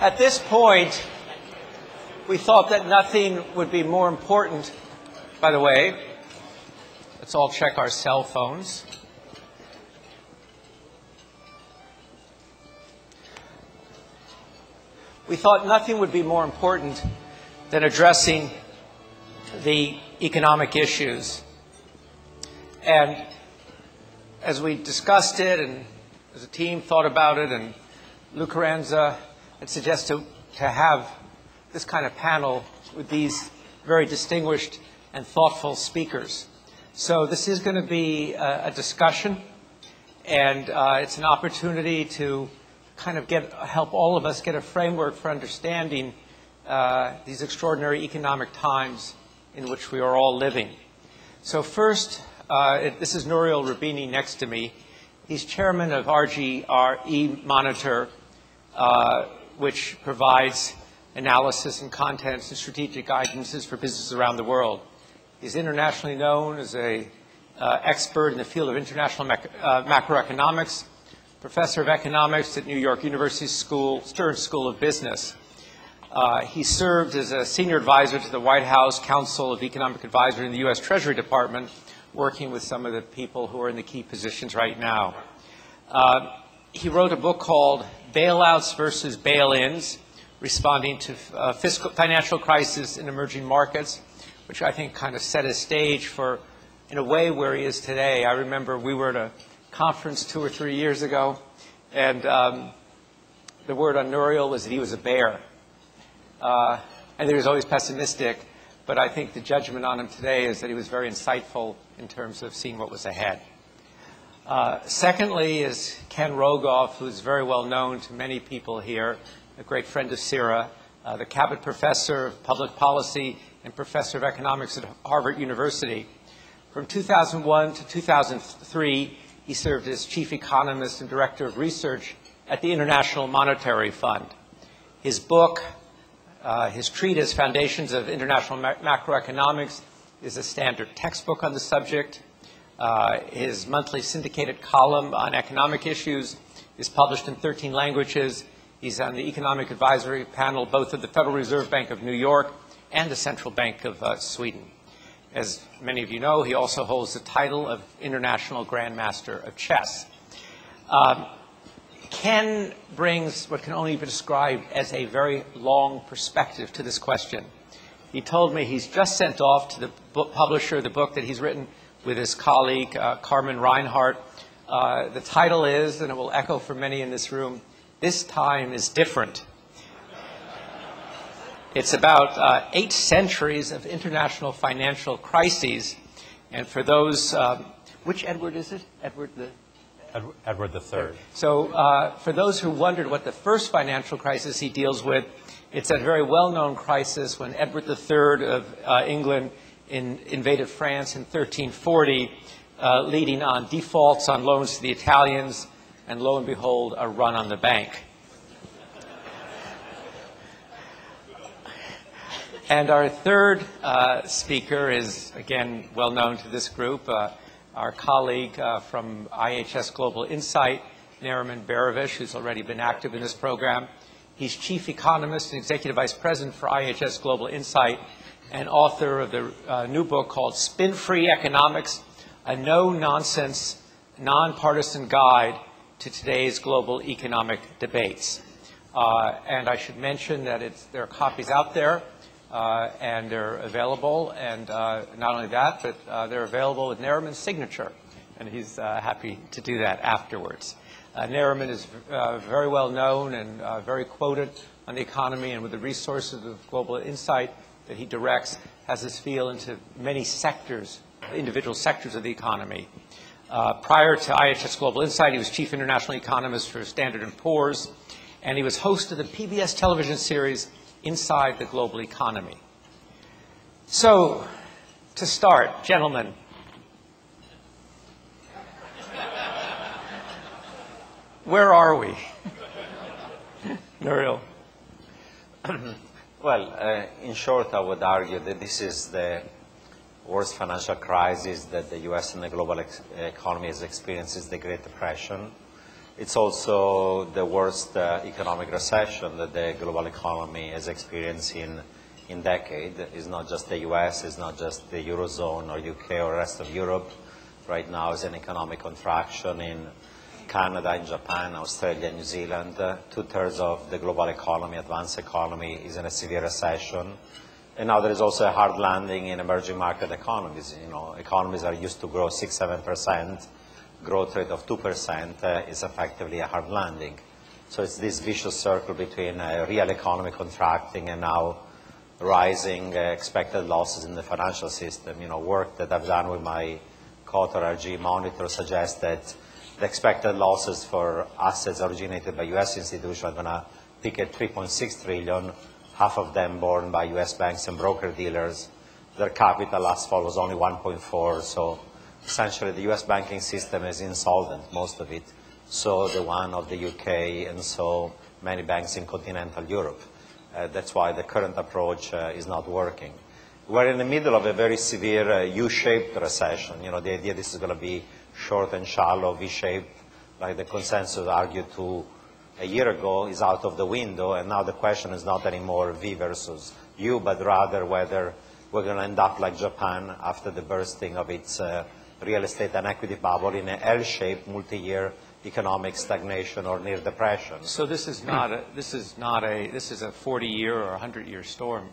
At this point, we thought that nothing would be more important. By the way, let's all check our cell phones. We thought nothing would be more important than addressing the economic issues. And as we discussed it, and as a team thought about it, and Lou Carranza had suggested to have this kind of panel with these very distinguished and thoughtful speakers. So this is going to be a discussion, and it's an opportunity to kind of help all of us get a framework for understanding these extraordinary economic times in which we are all living. So first, this is Nouriel Roubini next to me. He's chairman of RGE Monitor, which provides analysis and contents and strategic guidances for businesses around the world. He's internationally known as an expert in the field of international macroeconomics, professor of economics at New York University Stern School of Business. He served as a senior advisor to the White House Council of Economic Advisory in the U.S. Treasury Department, working with some of the people who are in the key positions right now. He wrote a book called Bailouts versus Bail-ins, responding to financial crisis in emerging markets, which I think kind of set a stage for, in a way, where he is today. I remember we were at a conference 2 or 3 years ago, and the word on Nouriel was that he was a bear. And he was always pessimistic, but I think the judgment on him today is that he was very insightful in terms of seeing what was ahead. Secondly is Ken Rogoff, who's very well known to many people here, a great friend of CERA, the Cabot Professor of Public Policy and Professor of Economics at Harvard University. From 2001 to 2003, he served as Chief Economist and Director of Research at the International Monetary Fund. His book, his treatise, Foundations of International Macroeconomics, is a standard textbook on the subject. His monthly syndicated column on economic issues is published in 13 languages. He's on the economic advisory panel both of the Federal Reserve Bank of New York and the Central Bank of Sweden. As many of you know, he also holds the title of International Grandmaster of Chess. Ken brings what can only be described as a very long perspective to this question. He told me he's just sent off to the publisher the book that he's written with his colleague, Carmen Reinhardt. The title is, and it will echo for many in this room, This Time is Different. It's about 8 centuries of international financial crises. And for those, which Edward is it? Edward III. So for those who wondered what the first financial crisis he deals with, it's a very well-known crisis when Edward III of England invaded France in 1340, leading on defaults on loans to the Italians, and lo and behold, a run on the bank. And our third speaker is, again, well known to this group, our colleague from IHS Global Insight, Nariman Behravesh, who's already been active in this program. He's chief economist and executive vice president for IHS Global Insight and author of the new book called Spin-Free Economics, a no-nonsense, nonpartisan guide to today's global economic debates. And I should mention that there are copies out there. And they're available, and not only that, but they're available with Nariman's signature, and he's happy to do that afterwards. Nariman is very well known and very quoted on the economy, and with the resources of Global Insight that he directs, has his feel into many sectors, individual sectors of the economy. Prior to IHS Global Insight, he was chief international economist for Standard & Poor's, and he was host of the PBS television series Inside the Global Economy. So, to start, gentlemen, where are we? Nouriel. Well, in short, I would argue that this is the worst financial crisis that the U.S. and the global economy has experienced since the Great Depression. It's also the worst economic recession that the global economy has experienced in decades. It's not just the US, it's not just the Eurozone or UK or rest of Europe. Right now is an economic contraction in Canada, in Japan, Australia, New Zealand. Two-thirds of the global economy, advanced economy, is in a severe recession. And now there is also a hard landing in emerging market economies. You know, economies are used to grow 6-7%. Growth rate of 2% is effectively a hard landing. So it's this vicious circle between a real economy contracting and now rising expected losses in the financial system. You know, work that I've done with my co-author RGE Monitor suggests that the expected losses for assets originated by U.S. institutions are going to peak at 3.6 trillion, half of them borne by U.S. banks and broker-dealers. Their capital last fall was only 1.4, so essentially the U.S. banking system is insolvent, most of it. So the one of the UK and so many banks in continental Europe. That's why the current approach is not working. We're in the middle of a very severe U-shaped recession. You know, the idea this is going to be short and shallow, V-shaped, like the consensus argued a year ago, is out of the window. And now the question is not anymore V versus U, but rather whether we're going to end up like Japan after the bursting of its real estate and equity bubble in an L-shaped multi-year economic stagnation or near depression. So this is not a, this is a 40-year or 100-year storm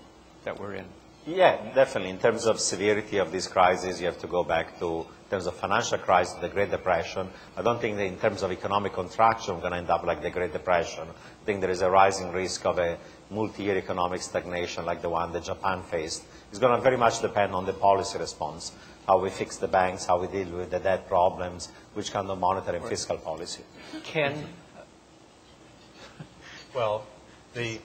that we're in. Yeah, definitely. In terms of severity of this crisis, you have to go back to, in terms of financial crisis, the Great Depression. I don't think that in terms of economic contraction, we're going to end up like the Great Depression. I think there is a rising risk of a multi-year economic stagnation like the one that Japan faced. It's going to very much depend on the policy response, how we fix the banks, how we deal with the debt problems, which kind of monetary and fiscal policy. Ken? Well, the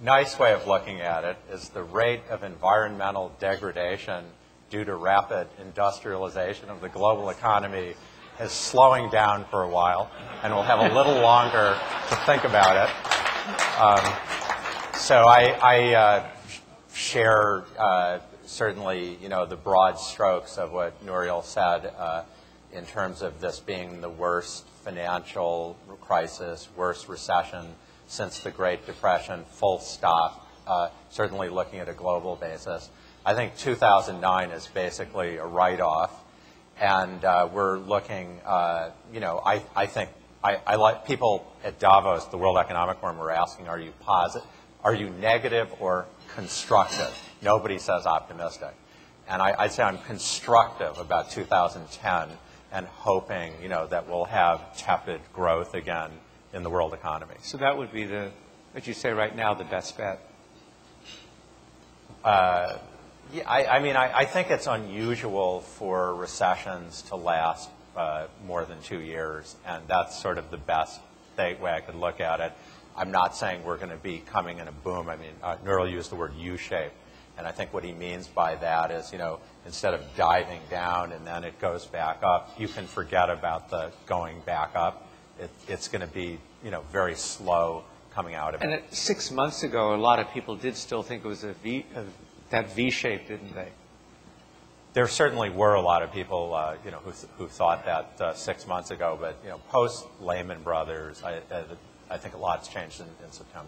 nice way of looking at it is the rate of environmental degradation due to rapid industrialization of the global economy is slowing down for a while, and we'll have a little longer to think about it. So I share certainly, you know, the broad strokes of what Nouriel said in terms of this being the worst financial crisis, worst recession since the Great Depression, full stop, certainly looking at a global basis. I think 2009 is basically a write-off, and we're looking, you know, I think, I like people at Davos, the World Economic Forum, were asking, are you positive, are you negative or constructive? Nobody says optimistic. And I'd say I'm constructive about 2010 and hoping, you know, that we'll have tepid growth again in the world economy. So that would be the, what you say right now, the best bet? Yeah, I mean, I think it's unusual for recessions to last more than 2 years, and that's sort of the best way I could look at it. I'm not saying we're going to be coming in a boom. I mean, Nouriel used the word U-shape, and I think what he means by that is, you know, instead of diving down and then it goes back up, you can forget about the going back up. It's going to be, you know, very slow coming out of it. And 6 months ago, a lot of people did still think it was that V-shape, didn't they? There certainly were a lot of people, you know, who thought that 6 months ago. But, you know, post Lehman Brothers, I think a lot's changed in September.